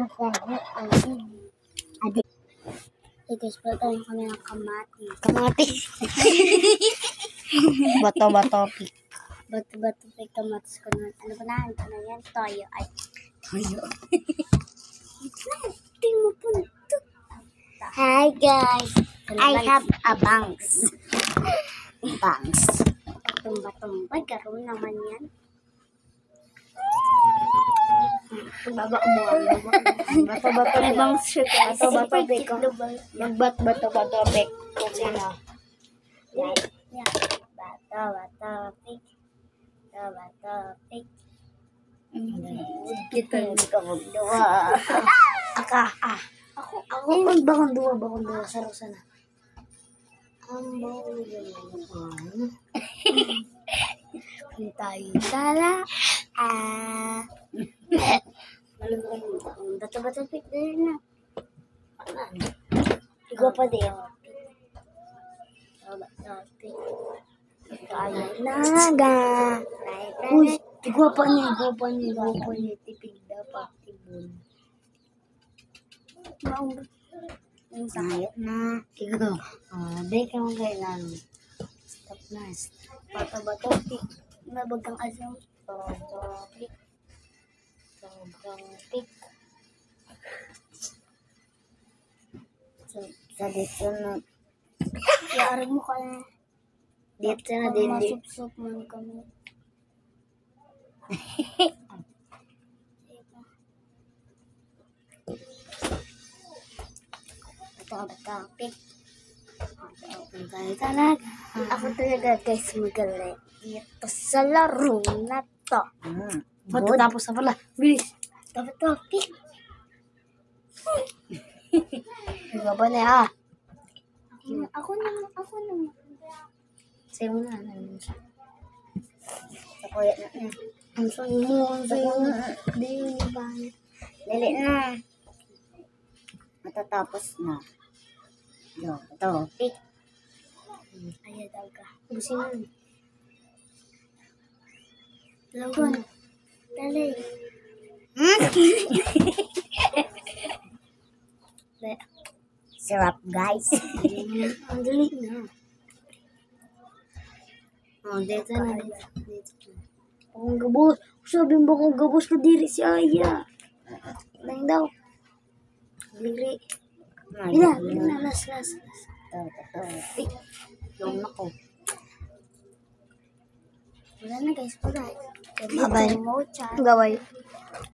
Adik. Hey guys, tayo kami ng kamatis. Bato-bato pick. Bato-bato may kamatis ko na. Ano ba na? Ano yan? Toyo. Ay. Toyo. Tingnan mo po ito. Hi guys. I have a bangs. Bangs. Batong-batong. Karoon naman yan. Bato-bato pick. Bangs siya guys. Bato-bato pick. Magbat-bato-bato pick. Kung sino. Yeah. Bato-bato pick. Bato-bato pick. Kita hindi ka magduwa. Ako bakong duwa. Sarusa na. Tayo tala. Bato-bato pick din na. Ikaw pa din. Bato-bato pick. Tayo naga. Uy, ikaw pa niya. Tipid dapat. Tibon. Sayot na. Ikaw. Di ka mo kailan. Stop na. Bato-bato pick. Mabagang asam. Bato-bato pick. Pick. Sa dito na. Iaarag mo kaya. Dito na din. Masup-sup man kami. Bato-bato pick. Talaga. Ako talaga guys magaling. Ito sa laro na to. Matapos na pala. Bilis. Bato-bato pick. Ikaw ba na Ako naman. Sa'yo na. Sa kuya na. Ang sayo mo. Hindi yun ba? Dali na. Matatapos na. Ito. Pick. Ayaw daw ka. Busin mo. Lawan. Dali. Syrup, guys. Ang dali na. Dito na. Ang gabos. Sabi mo kung gabos ka diri si Aya. Lang daw. Diri. Ina, las. Ito. Pick. Yung ako. Wala na guys. Bye. Bye-bye. Mo chat. Gaway.